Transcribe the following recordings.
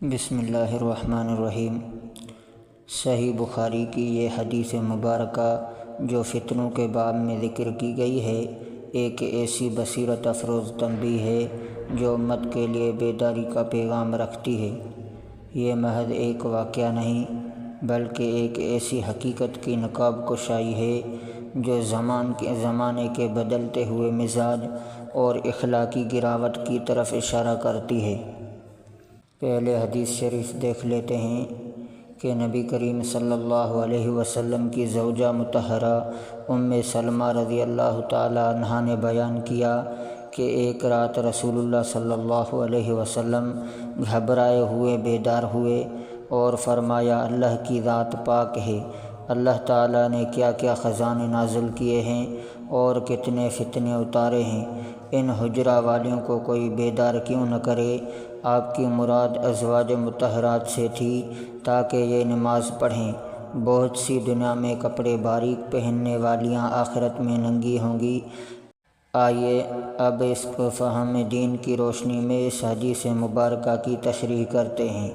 بسم اللہ الرحمن الرحیم۔ صحیح بخاری کی یہ حدیث مبارکہ جو فتنوں کے باب میں ذکر کی گئی ہے، ایک ایسی بصیرت افروز تنبیہ ہے جو امت کے لیے بیداری کا پیغام رکھتی ہے۔ یہ محض ایک واقعہ نہیں بلکہ ایک ایسی حقیقت کی نقاب کشائی ہے جو زمانے کے بدلتے ہوئے مزاج اور اخلاقی گراوٹ کی طرف اشارہ کرتی ہے۔ پہلے حدیث شریف دیکھ لیتے ہیں کہ نبی کریم صلی اللہ علیہ وسلم کی زوجہ مطہرہ ام سلمہ رضی اللہ تعالی عنہا نے بیان کیا کہ ایک رات رسول اللہ صلی اللہ علیہ وسلم گھبرائے ہوئے بیدار ہوئے اور فرمایا، اللہ کی ذات پاک ہے، اللہ تعالیٰ نے کیا کیا خزانے نازل کیے ہیں اور کتنے فتنے اتارے ہیں، ان حجرہ والیوں کو کوئی بیدار کیوں نہ کرے۔ آپ کی مراد ازواج مطہرات سے تھی تاکہ یہ نماز پڑھیں۔ بہت سی دنیا میں کپڑے باریک پہننے والیاں آخرت میں ننگی ہوں گی۔ آئیے اب اس کو فہم دین کی روشنی میں اس حدیث مبارکہ کی تشریح کرتے ہیں۔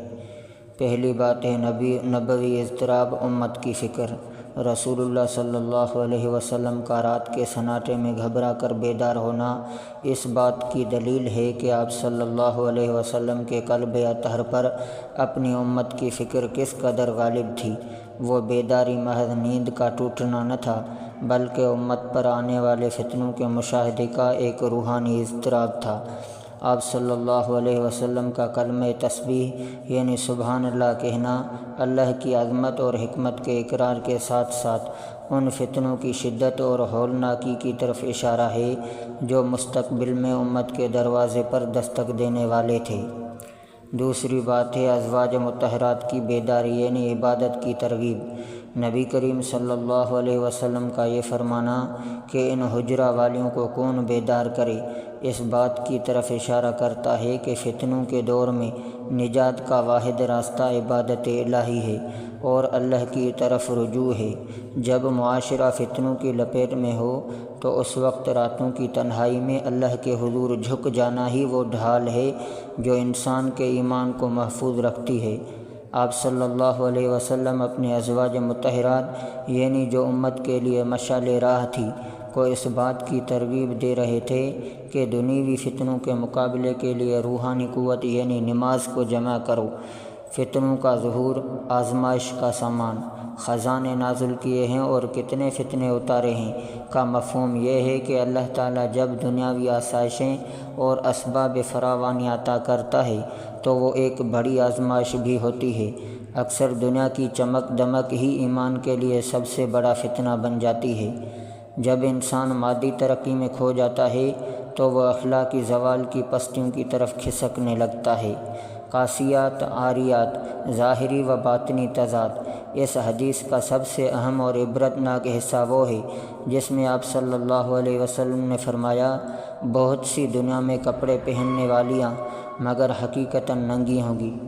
پہلی بات ہے نبوی اضطراب، امت کی فکر۔ رسول اللہ صلی اللہ علیہ وسلم کا رات کے سناٹے میں گھبرا کر بیدار ہونا اس بات کی دلیل ہے کہ آپ صلی اللہ علیہ وسلم کے قلب اطہر پر اپنی امت کی فکر کس قدر غالب تھی۔ وہ بیداری محض نیند کا ٹوٹنا نہ تھا بلکہ امت پر آنے والے فتنوں کے مشاہدے کا ایک روحانی اضطراب تھا۔ آپ صلی اللہ علیہ وسلم کا کلمہ تسبیح یعنی سبحان اللہ کہنا اللہ کی عظمت اور حکمت کے اقرار کے ساتھ ساتھ ان فتنوں کی شدت اور ہولناکی کی طرف اشارہ ہے جو مستقبل میں امت کے دروازے پر دستک دینے والے تھے۔ دوسری بات ہے ازواج مطہرات کی بیداری یعنی عبادت کی ترغیب۔ نبی کریم صلی اللہ علیہ وسلم کا یہ فرمانا کہ ان حجرہ والیوں کو کون بیدار کرے، اس بات کی طرف اشارہ کرتا ہے کہ فتنوں کے دور میں نجات کا واحد راستہ عبادت الہی ہے اور اللہ کی طرف رجوع ہے۔ جب معاشرہ فتنوں کی لپیٹ میں ہو تو اس وقت راتوں کی تنہائی میں اللہ کے حضور جھک جانا ہی وہ ڈھال ہے جو انسان کے ایمان کو محفوظ رکھتی ہے۔ آپ صلی اللہ علیہ وسلم اپنے ازواج مطہرات یعنی جو امت کے لیے مشعل راہ تھی کو اس بات کی ترغیب دے رہے تھے کہ دنیوی فتنوں کے مقابلے کے لیے روحانی قوت یعنی نماز کو جمع کرو۔ فتنوں کا ظہور، آزمائش کا سامان، خزانے نازل کیے ہیں اور کتنے فتنے اتارے ہیں کا مفہوم یہ ہے کہ اللہ تعالیٰ جب دنیاوی آسائشیں اور اسباب فراوانی عطا کرتا ہے تو وہ ایک بڑی آزمائش بھی ہوتی ہے۔ اکثر دنیا کی چمک دمک ہی ایمان کے لیے سب سے بڑا فتنہ بن جاتی ہے۔ جب انسان مادی ترقی میں کھو جاتا ہے تو وہ اخلاقی زوال کی پستیوں کی طرف کھسکنے لگتا ہے۔ قاسیات، عاریات، ظاہری و باطنی تضاد۔ اس حدیث کا سب سے اہم اور عبرتناک حصہ وہ ہے جس میں آپ صلی اللہ علیہ وسلم نے فرمایا، بہت سی دنیا میں کپڑے پہننے والیاں مگر حقیقتاً ننگی ہوں گی۔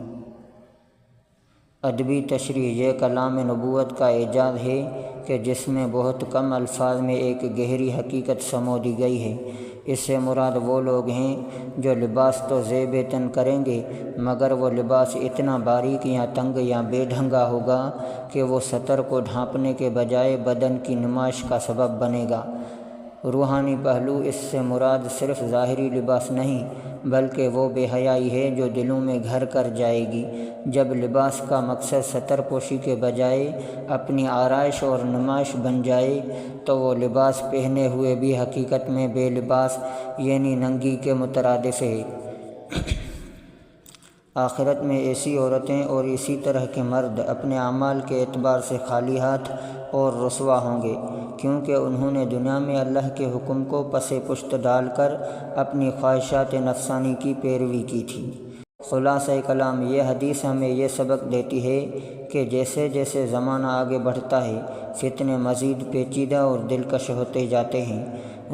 ادبی تشریح یہ کلام نبوت کا اعجاز ہے کہ جس میں بہت کم الفاظ میں ایک گہری حقیقت سمو دی گئی ہے۔ اس سے مراد وہ لوگ ہیں جو لباس تو زیب تن کریں گے مگر وہ لباس اتنا باریک یا تنگ یا بے ڈھنگا ہوگا کہ وہ سطر کو ڈھانپنے کے بجائے بدن کی نمائش کا سبب بنے گا۔ روحانی پہلو اس سے مراد صرف ظاہری لباس نہیں بلکہ وہ بے حیائی ہے جو دلوں میں گھر کر جائے گی۔ جب لباس کا مقصد سطر پوشی کے بجائے اپنی آرائش اور نمائش بن جائے تو وہ لباس پہنے ہوئے بھی حقیقت میں بے لباس یعنی ننگی کے مترادف ہے۔ آخرت میں ایسی عورتیں اور اسی طرح کے مرد اپنے اعمال کے اعتبار سے خالی ہاتھ اور رسوا ہوں گے کیونکہ انہوں نے دنیا میں اللہ کے حکم کو پس پشت ڈال کر اپنی خواہشات نفسانی کی پیروی کی تھی۔ خلاصہ کلام یہ حدیث ہمیں یہ سبق دیتی ہے کہ جیسے جیسے زمانہ آگے بڑھتا ہے فتنے مزید پیچیدہ اور دلکش ہوتے جاتے ہیں۔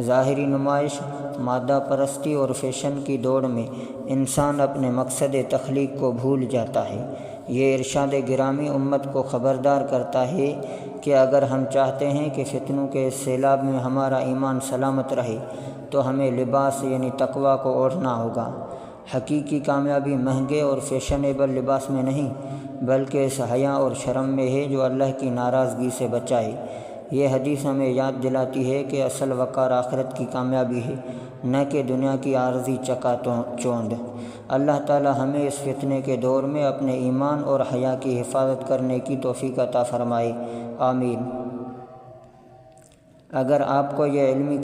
ظاہری نمائش، مادہ پرستی اور فیشن کی دوڑ میں انسان اپنے مقصد تخلیق کو بھول جاتا ہے۔ یہ ارشاد گرامی امت کو خبردار کرتا ہے کہ اگر ہم چاہتے ہیں کہ فتنوں کے اس سیلاب میں ہمارا ایمان سلامت رہے تو ہمیں لباس یعنی تقویٰ کو اوڑھنا ہوگا۔ حقیقی کامیابی مہنگے اور فیشنیبل لباس میں نہیں بلکہ اس حیا اور شرم میں ہے جو اللہ کی ناراضگی سے بچائے۔ یہ حدیث ہمیں یاد دلاتی ہے کہ اصل وقار آخرت کی کامیابی ہے، نہ کہ دنیا کی عارضی چکا چوند۔ اللہ تعالی ہمیں اس فتنے کے دور میں اپنے ایمان اور حیا کی حفاظت کرنے کی توفیق عطا فرمائے، آمین۔ اگر آپ کو یہ علمی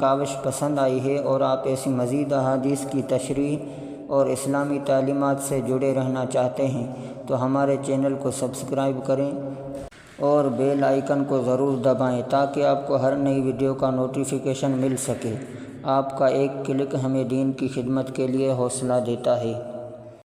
کاوش پسند آئی ہے اور آپ ایسی مزید احادیث کی تشریح اور اسلامی تعلیمات سے جڑے رہنا چاہتے ہیں تو ہمارے چینل کو سبسکرائب کریں اور بیل آئیکن کو ضرور دبائیں تاکہ آپ کو ہر نئی ویڈیو کا نوٹیفیکیشن مل سکے۔ آپ کا ایک کلک ہمیں دین کی خدمت کے لیے حوصلہ دیتا ہے۔